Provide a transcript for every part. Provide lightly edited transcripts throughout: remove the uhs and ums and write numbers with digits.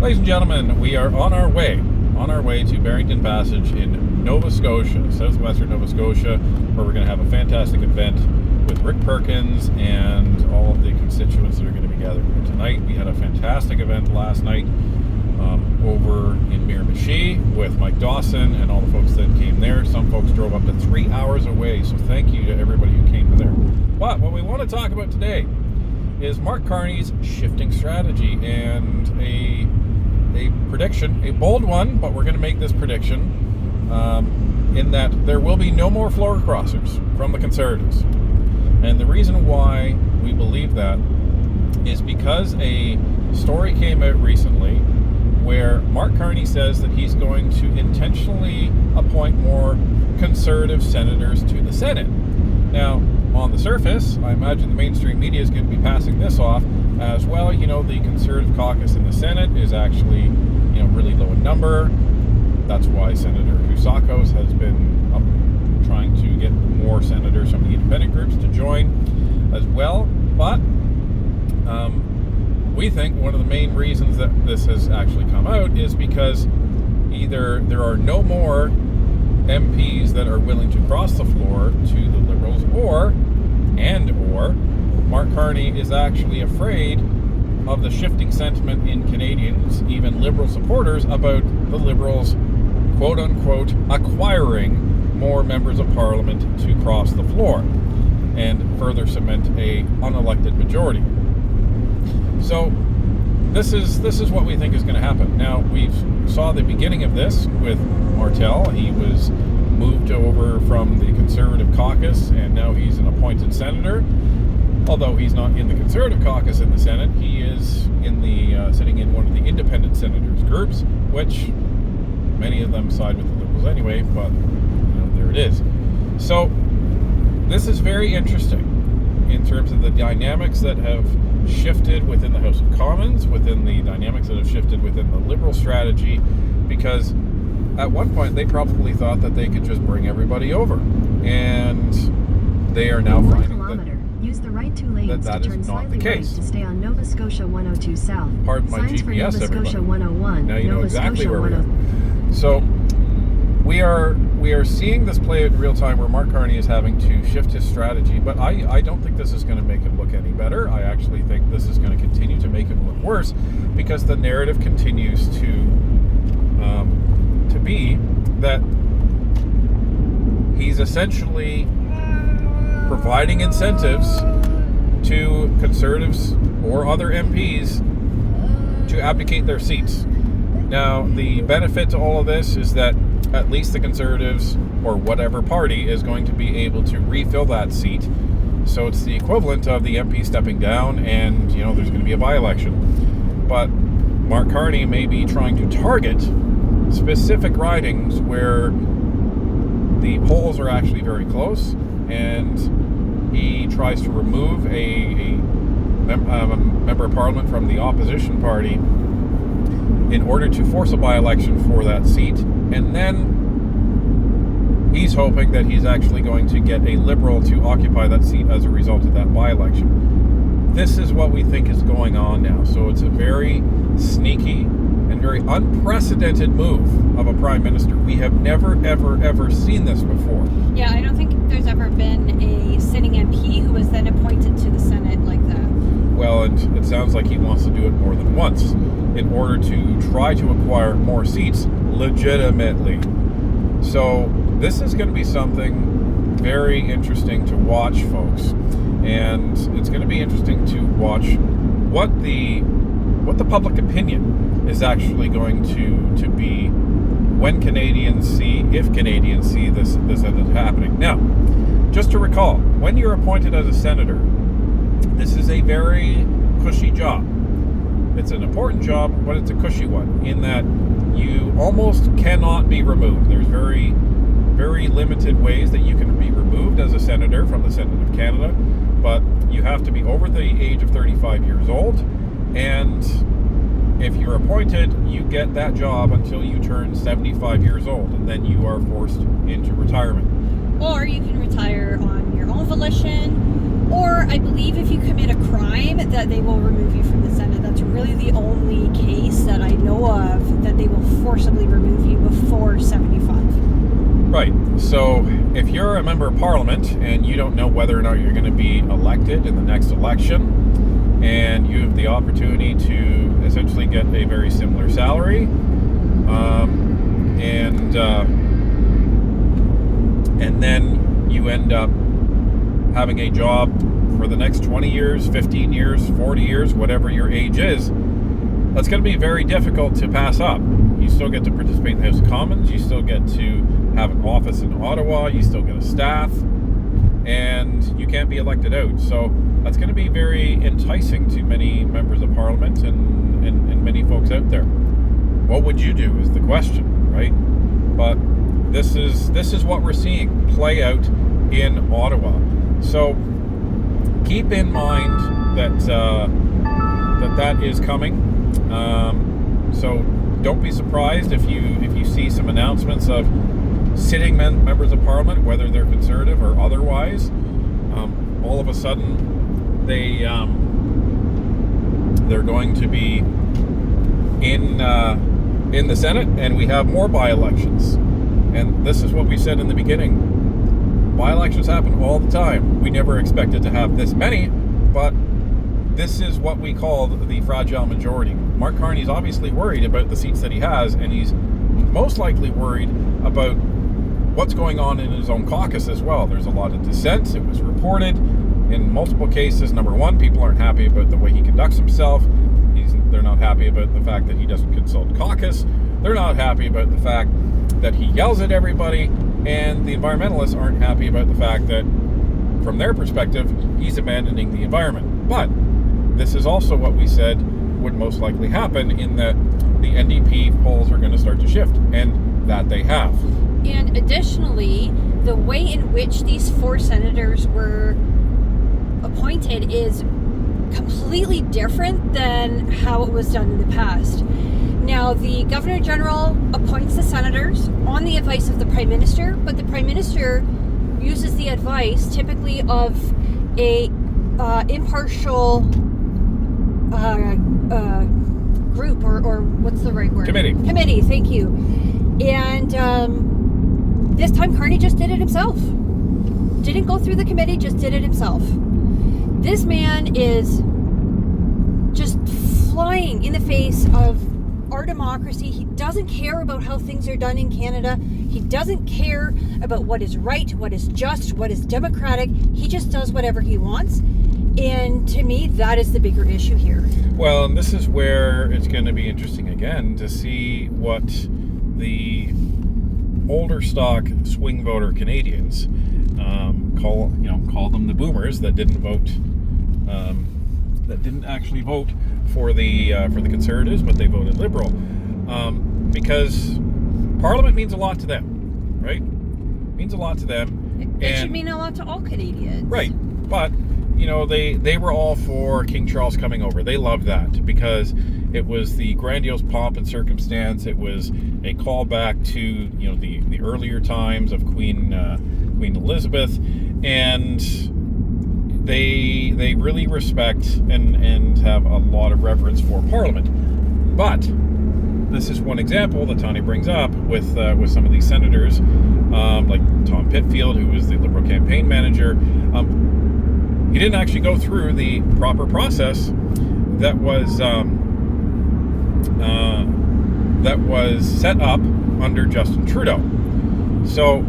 Ladies and gentlemen, we are on our way to Barrington Passage in Nova Scotia, southwestern Nova Scotia, where we're going to have a fantastic event with Rick Perkins and all of the constituents that are going to be gathered here tonight. We had a fantastic event last night over in Miramichi with Mike Dawson and all the folks that came there. Some folks drove up to 3 hours away, so thank you to everybody who came there. But what we want to talk about today is Mark Carney's shifting strategy and a prediction, a bold one, but we're going to make this prediction in that there will be no more floor crossers from the Conservatives. And the reason why we believe that is because a story came out recently where Mark Carney says that he's going to intentionally appoint more Conservative senators to the Senate. Now, on the surface, I imagine the mainstream media is going to be passing this off as well. You know, the Conservative caucus in the Senate is actually, really low in number. That's why Senator Kousakos has been trying to get more senators from the independent groups to join as well. But we think one of the main reasons that this has actually come out is because either there are no more MPs that are willing to cross the floor to the Liberals, or Mark Carney is actually afraid of the shifting sentiment in Canadians, even Liberal supporters, about the Liberals, quote-unquote, acquiring more members of Parliament to cross the floor and further cement a unelected majority. So this is what we think is going to happen. Now, we saw the beginning of this with Martel. He was moved over from the Conservative caucus, and now he's an appointed senator. Although he's not in the Conservative caucus in the Senate, he is in the sitting in one of the independent senators groups, which many of them side with the Liberals anyway, but there it is. So this is very interesting in terms of the dynamics that have shifted within the House of Commons, within the dynamics that have shifted within the Liberal strategy, because at one point they probably thought that they could just bring everybody over, and they are now finding Use the right two lanes that to turn is not the slightly case. right to stay on Nova Scotia 102 South. Pardon my Signs GPS, for Nova everybody. Scotia 101. Now you know Nova exactly Scotia where we 102. are. So we are seeing this play out in real time, where Mark Carney is having to shift his strategy, but I don't think this is going to make him look any better. I actually think this is going to continue to make him look worse, because the narrative continues to be that he's essentially providing incentives to Conservatives or other MPs to abdicate their seats. Now, the benefit to all of this is that at least the Conservatives, or whatever party, is going to be able to refill that seat. So it's the equivalent of the MP stepping down, and there's going to be a by-election. But Mark Carney may be trying to target specific ridings where the polls are actually very close, and he tries to remove a member of Parliament from the opposition party in order to force a by-election for that seat, and then he's hoping that he's actually going to get a Liberal to occupy that seat as a result of that by-election. This is what we think is going on now. So it's a very sneaky and very unprecedented move of a Prime Minister. We have never, ever, ever seen this before. Yeah, I don't think there's ever been a sitting MP who was then appointed to the Senate like that. Well, and it sounds like he wants to do it more than once in order to try to acquire more seats legitimately. So this is going to be something very interesting to watch, folks. And it's going to be interesting to watch what the public opinion is actually going to be when Canadians see, if Canadians see this happening. Now, just to recall, when you're appointed as a senator, this is a very cushy job. It's an important job, but it's a cushy one, in that you almost cannot be removed. There's very, very limited ways that you can be removed as a senator from the Senate of Canada, but you have to be over the age of 35 years old, and if you're appointed, you get that job until you turn 75 years old, and then you are forced into retirement. Or you can retire on your own volition, or I believe if you commit a crime that they will remove you from the Senate. That's really the only case that I know Right. So if you're a member of parliament and you don't know whether or not you're going to be elected in the next election, and you have the opportunity to essentially get a very similar salary, and then you end up having a job for the next 20 years, 15 years, 40 years, whatever your age is, that's going to be very difficult to pass up. You still get to participate in the House of Commons, you still get to have an office in Ottawa, you still get a staff, and you can't be elected out. So that's going to be very enticing to many members of parliament and many folks out there. What would you do is the question, right? But this is what we're seeing play out in Ottawa. So keep in mind that that is coming. So don't be surprised if you see some announcements of sitting members of parliament, whether they're conservative or otherwise. All of a sudden, they're going to be in the Senate, and we have more by-elections. And this is what we said in the beginning. By-elections happen all the time. We never expected to have this many, but this is what we call the fragile majority. Mark Carney's obviously worried about the seats that he has, and he's most likely worried about what's going on in his own caucus as well. There's a lot of dissent. It was reported in multiple cases. Number one, people aren't happy about the way he conducts himself. They're not happy about the fact that he doesn't consult caucus. They're not happy about the fact that he yells at everybody. And the environmentalists aren't happy about the fact that, from their perspective, he's abandoning the environment. But this is also what we said would most likely happen, in that the NDP polls are going to start to shift, and that they have. And additionally, the way in which these 4 senators were appointed is completely different than how it was done in the past. Now, the Governor General appoints the senators on the advice of the Prime Minister, but the Prime Minister uses the advice typically of a impartial group, or what's the right word? Committee, thank you. And this time Carney just did it himself. Didn't go through the committee, just did it himself. This man is just flying in the face of our democracy. He doesn't care about how things are done in Canada. He doesn't care about what is right, what is just, what is democratic. He just does whatever he wants. And to me, that is the bigger issue here. Well, and this is where it's going to be interesting again to see what the older stock swing voter Canadians call them the boomers that didn't vote, that didn't actually vote for the Conservatives, but they voted Liberal, because Parliament means a lot to them, right? It means a lot to them. It should mean a lot to all Canadians, right? But they were all for King Charles coming over. They loved that because it was the grandiose pomp and circumstance. It was a callback to the earlier times of Queen Elizabeth, and they really respect and have a lot of reverence for Parliament. But this is one example that Tony brings up with some of these senators, like Tom Pitfield, who was the Liberal campaign manager. He didn't actually go through the proper process that was set up under Justin Trudeau. So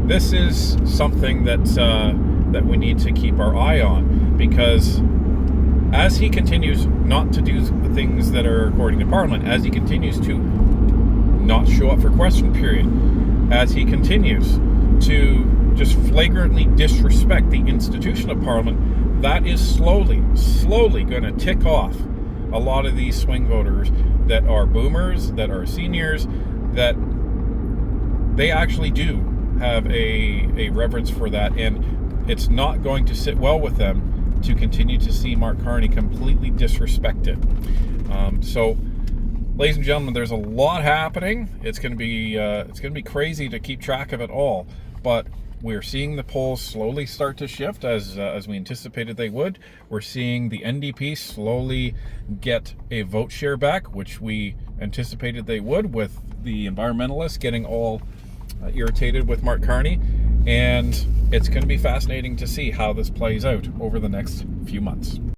this is something that we need to keep our eye on, because as he continues not to do the things that are according to Parliament, as he continues to not show up for question period, as he continues to just flagrantly disrespect the institution of Parliament, that is slowly going to tick off a lot of these swing voters that are boomers, that are seniors, that they actually do have a reverence for that, and it's not going to sit well with them to continue to see Mark Carney completely disrespected. So, ladies and gentlemen, there's a lot happening. It's going to be crazy to keep track of it all, but we're seeing the polls slowly start to shift as we anticipated they would. We're seeing the NDP slowly get a vote share back, which we anticipated they would, with the environmentalists getting all irritated with Mark Carney, and it's going to be fascinating to see how this plays out over the next few months.